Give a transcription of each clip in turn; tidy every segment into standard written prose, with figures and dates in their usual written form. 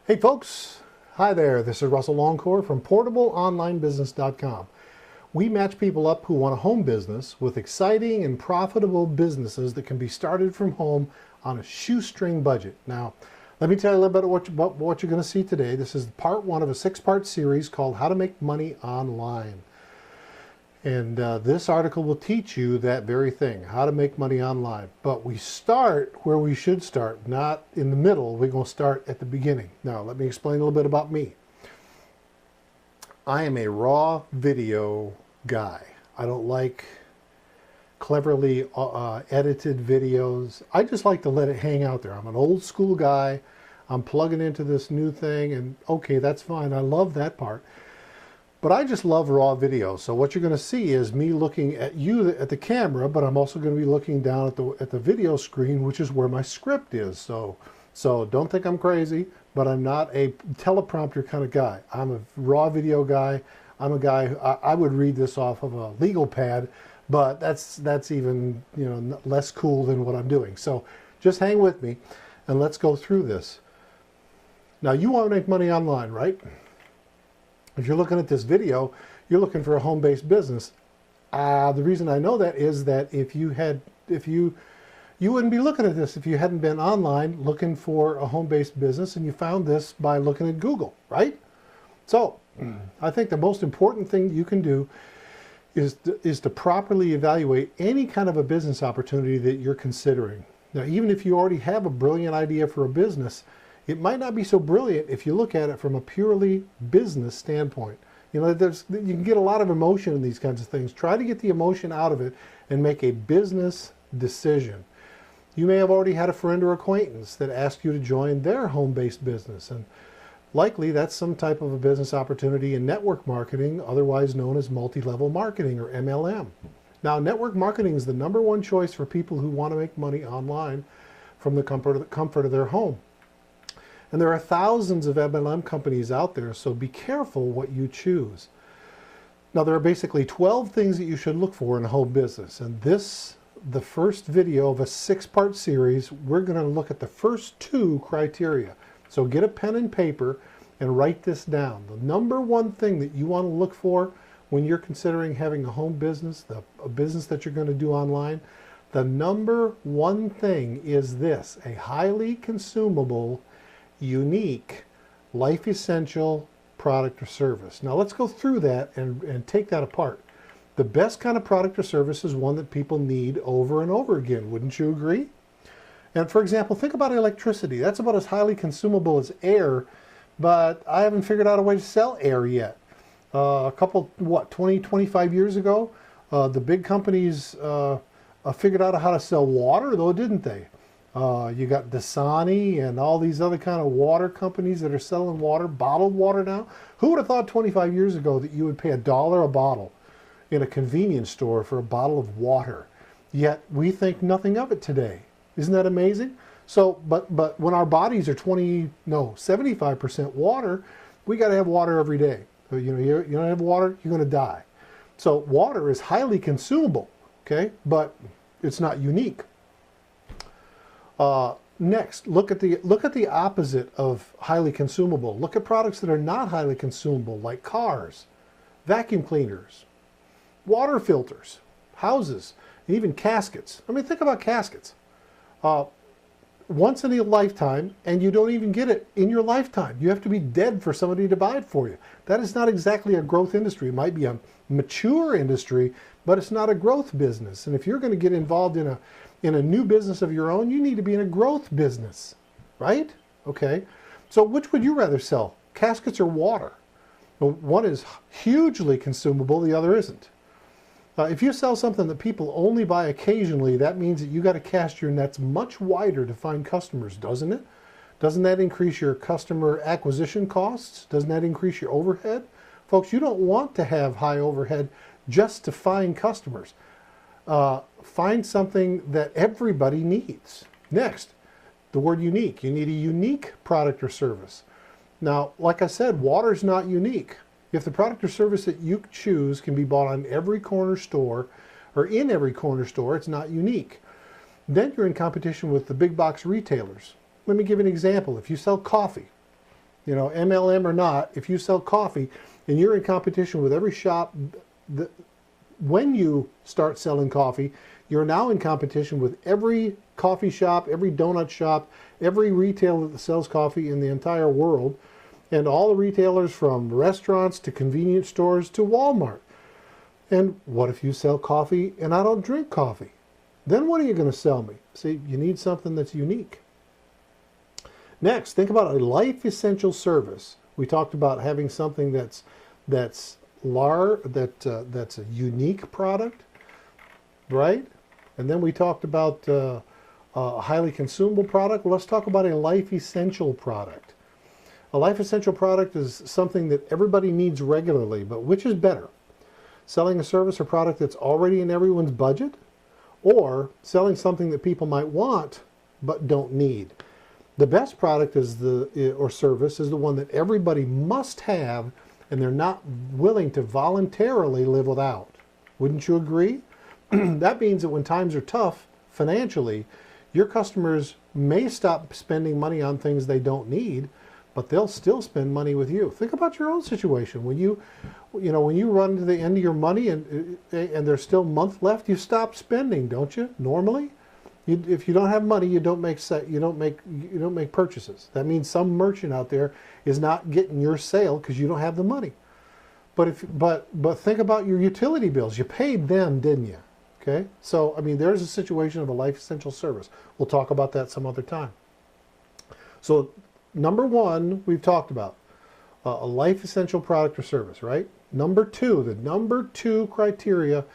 Hey folks, hi there, this is Russ Longcore from PortableOnlineBusiness.com. We match people up who want a home business with exciting and profitable businesses that can be started from home on a shoestring budget. Now, let me tell you a little bit about what you're going to see today. This is part one of a six-part series called How to Make Money Online. And this article will teach you that very thing, how to make money online. But we start where we should start, not in the middle. We're going to start at the beginning. Now, let me explain a little bit about me. I am a raw video guy. I don't like cleverly edited videos. I just like to let it hang out there. I'm an old school guy. I'm plugging into this new thing, and okay, that's fine. I love that part. But I just love raw video. So what you're going to see is me looking at you at the camera, but I'm also going to be looking down at the video screen, which is where my script is. So don't think I'm crazy, but I'm not a teleprompter kind of guy. I'm a raw video guy. I'm a guy I would read this off of a legal pad, but that's even, less cool than what I'm doing. So just hang with me and let's go through this. Now, you want to make money online, right? If you're looking at this video, you're looking for a home-based business. The reason I know that is that you wouldn't be looking at this if you hadn't been online looking for a home-based business, and you found this by looking at Google, right? So I think the most important thing you can do is to properly evaluate any kind of a business opportunity that you're considering. Now, even if you already have a brilliant idea for a business, it might not be so brilliant if you look at it from a purely business standpoint. You can get a lot of emotion in these kinds of things. Try to get the emotion out of it and make a business decision. You may have already had a friend or acquaintance that asked you to join their home-based business, and likely that's some type of a business opportunity in network marketing, otherwise known as multi-level marketing or MLM. Now, network marketing is the #1 choice for people who want to make money online from the comfort of their home. And there are thousands of MLM companies out there, so be careful what you choose. Now, there are basically 12 things that you should look for in a home business. And the first video of a 6-part series, we're going to look at the first 2 criteria. So get a pen and paper and write this down. The #1 thing that you want to look for when you're considering having a home business, a business that you're going to do online, the #1 thing is this: a highly consumable, unique, life essential product or service. Now let's go through that and take that apart. The best kind of product or service is one that people need over and over again. Wouldn't you agree? And for example, think about electricity. That's about as highly consumable as air, but I haven't figured out a way to sell air yet. A couple, 20, 25 years ago, the big companies figured out how to sell water, though, didn't they? You got Dasani and all these other kind of water companies that are selling water, bottled water now. Who would have thought 25 years ago that you would pay $1 a bottle in a convenience store for a bottle of water? Yet we think nothing of it today. Isn't that amazing? So, but when our bodies are 75% water, we got to have water every day. So, you don't have water, you're going to die. So water is highly consumable, okay, but it's not unique. Next, look at the opposite of highly consumable. Look at products that are not highly consumable, like cars, vacuum cleaners, water filters, houses, and even caskets. I mean, think about caskets. Once in a lifetime, and you don't even get it in your lifetime. You have to be dead for somebody to buy it for you. That is not exactly a growth industry. It might be a mature industry, but it's not a growth business. And if you're going to get involved in a new business of your own, you need to be in a growth business, right? Okay. So which would you rather sell, caskets or water? Well, one is hugely consumable, the other isn't. If you sell something that people only buy occasionally, that means that you got to cast your nets much wider to find customers, doesn't it? Doesn't that increase your customer acquisition costs? Doesn't that increase your overhead? Folks, you don't want to have high overhead just to find customers. Find something that everybody needs. Next, the word unique. You need a unique product or service. Now, like I said, water is not unique. If the product or service that you choose can be bought on every corner store or in every corner store, it's not unique. Then you're in competition with the big box retailers. Let me give you an example. If you sell coffee, You know, MLM or not, if you sell coffee and you're in competition with every shop, when you start selling coffee, you're now in competition with every coffee shop, every donut shop, every retailer that sells coffee in the entire world, and all the retailers from restaurants to convenience stores to Walmart. And what if you sell coffee and I don't drink coffee? Then what are you going to sell me? See, you need something that's unique. Next, think about a life essential service. We talked about having something that's a unique product, right? And then we talked about a highly consumable product. Well, let's talk about a life essential product. A life essential product is something that everybody needs regularly, but which is better? Selling a service or product that's already in everyone's budget, or selling something that people might want but don't need? The best product or service is the one that everybody must have and they're not willing to voluntarily live without. Wouldn't you agree? That means that when times are tough financially, your customers may stop spending money on things they don't need, but they'll still spend money with you. Think about your own situation. When you run to the end of your money and there's still a month left, you stop spending, don't you? Normally, if you don't have money, you don't make purchases. That means some merchant out there is not getting your sale because you don't have the money. But think about your utility bills. You paid them, didn't you? Okay. So I mean, there's a situation of a life essential service. We'll talk about that some other time. So number one, we've talked about a life essential product or service, right? Number two, the number two criteria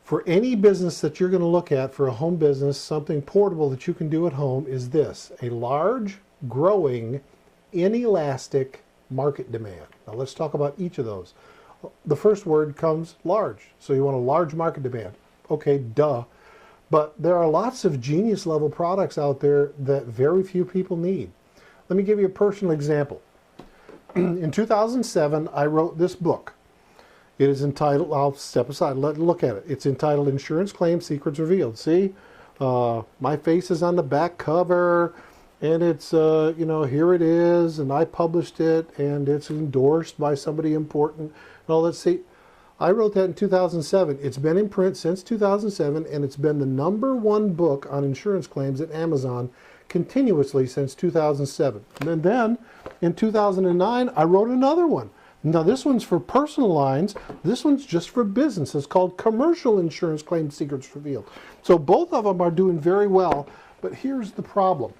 for any business that you're going to look at for a home business, something portable that you can do at home, is this: a large, growing, inelastic market demand. Now let's talk about each of those. The first word comes large. So you want a large market demand. Okay, duh. But there are lots of genius level products out there that very few people need. Let me give you a personal example. In 2007, I wrote this book. It is entitled, I'll step aside, look at it. It's entitled Insurance Claim Secrets Revealed. See, my face is on the back cover, and it's, here it is, and I published it, and it's endorsed by somebody important. Now, let's see. I wrote that in 2007. It's been in print since 2007, and it's been the #1 book on insurance claims at Amazon continuously since 2007. And then in 2009, I wrote another one. Now, this one's for personal lines. This one's just for business. It's called Commercial Insurance Claim Secrets Revealed. So both of them are doing very well, but here's the problem.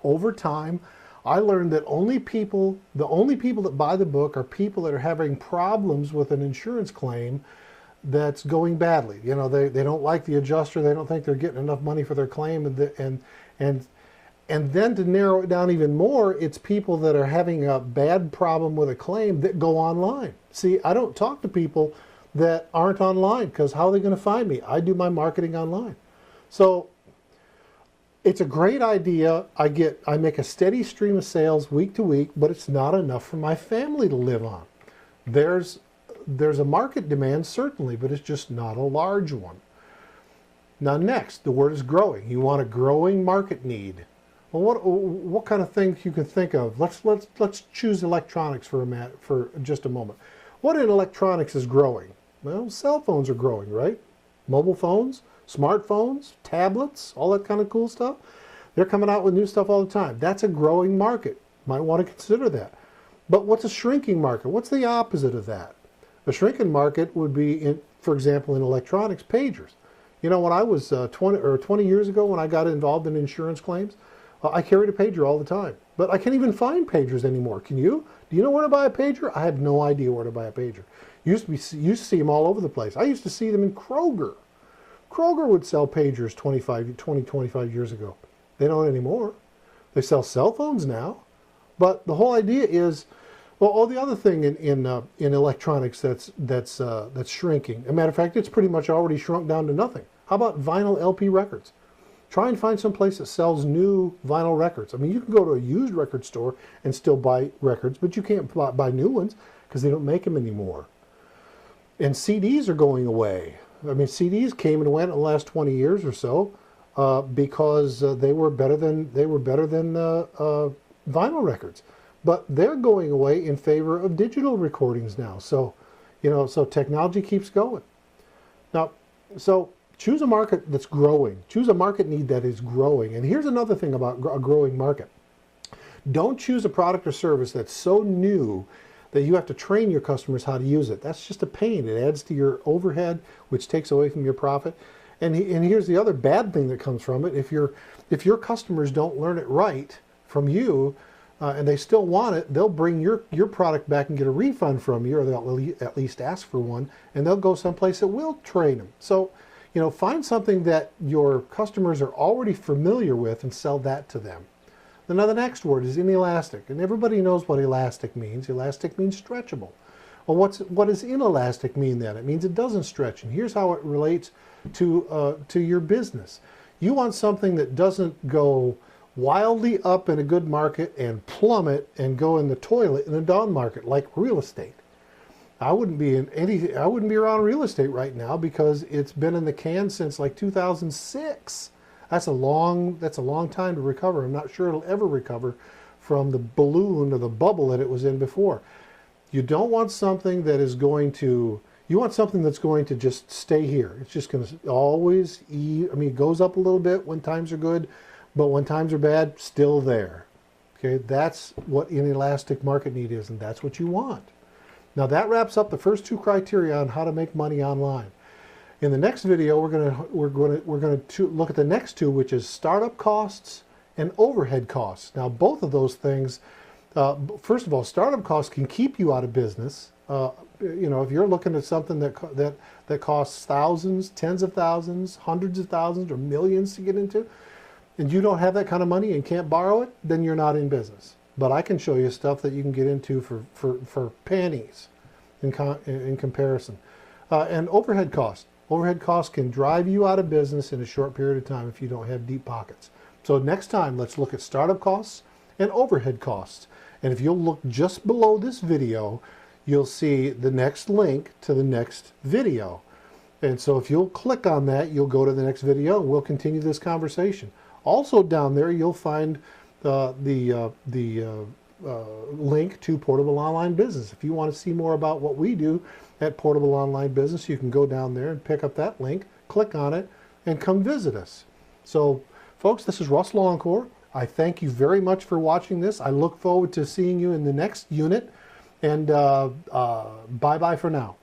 Over time, I learned that the only people that buy the book are people that are having problems with an insurance claim that's going badly. You know, they don't like the adjuster. They don't think they're getting enough money for their claim, and then to narrow it down even more, it's people that are having a bad problem with a claim that go online. See, I don't talk to people that aren't online, because how are they going to find me? I do my marketing online. So it's a great idea. I make a steady stream of sales week to week, but it's not enough for my family to live on. There's a market demand, certainly, but it's just not a large one. Now next, the word is growing. You want a growing market need. Well, what kind of things you can think of? Let's choose electronics for just a moment. What in electronics is growing? Well, cell phones are growing, right? Mobile phones, smartphones, tablets, all that kind of cool stuff. They're coming out with new stuff all the time. That's a growing market. Might want to consider that. But what's a shrinking market? What's the opposite of that? A shrinking market would be, for example, in electronics, pagers. You know, when I was 20 years ago, when I got involved in insurance claims, I carried a pager all the time. But I can't even find pagers anymore. Can you? Do you know where to buy a pager? I have no idea where to buy a pager. Used to see them all over the place. I used to see them in Kroger. Kroger would sell pagers 25 years ago. They don't anymore. They sell cell phones now. But the whole idea is, well, the other thing in electronics that's shrinking. As a matter of fact, it's pretty much already shrunk down to nothing. How about vinyl LP records? Try and find some place that sells new vinyl records. I mean, you can go to a used record store and still buy records, but you can't buy new ones because they don't make them anymore. And CDs are going away. I mean, CDs came and went in the last 20 years or so because they were better than vinyl records. but they're going away in favor of digital recordings now. So, so technology keeps going. Now, so choose a market that's growing. Choose a market need that is growing. And here's another thing about a growing market. Don't choose a product or service that's so new that you have to train your customers how to use it. That's just a pain. It adds to your overhead, which takes away from your profit. And here's the other bad thing that comes from it. If your customers don't learn it right from you, and they still want it, they'll bring your product back and get a refund from you, or they'll at least ask for one, and they'll go someplace that will train them. So, find something that your customers are already familiar with and sell that to them. Now the next word is inelastic, and everybody knows what elastic means. Elastic means stretchable. Well, what does inelastic mean then? It means it doesn't stretch, and here's how it relates to your business. You want something that doesn't go wildly up in a good market and plummet and go in the toilet in a down market, like real estate. I wouldn't be around real estate right now because it's been in the can since like 2006. That's a long time to recover. I'm not sure it'll ever recover from the balloon or the bubble that it was in before. You don't want something that is going to, you want something that's going to just stay here. It's just going to always, it goes up a little bit when times are good, but when times are bad, still there. Okay, that's what inelastic market need is, and that's what you want. Now that wraps up the first two criteria on how to make money online. In the next video, we're going to look at the next two, which is startup costs and overhead costs. Now, both of those things, first of all, startup costs can keep you out of business. If you're looking at something that costs thousands, tens of thousands, hundreds of thousands, or millions to get into, and you don't have that kind of money and can't borrow it, then you're not in business. But I can show you stuff that you can get into for pennies in comparison. And overhead costs. Overhead costs can drive you out of business in a short period of time if you don't have deep pockets. So next time, let's look at startup costs and overhead costs. And if you'll look just below this video, you'll see the next link to the next video. And so if you'll click on that, you'll go to the next video and we'll continue this conversation. Also down there, you'll find the link to Portable Online Business. If you want to see more about what we do at Portable Online Business, you can go down there and pick up that link, click on it, and come visit us. So, folks, this is Russ Longcore. I thank you very much for watching this. I look forward to seeing you in the next unit, and bye-bye for now.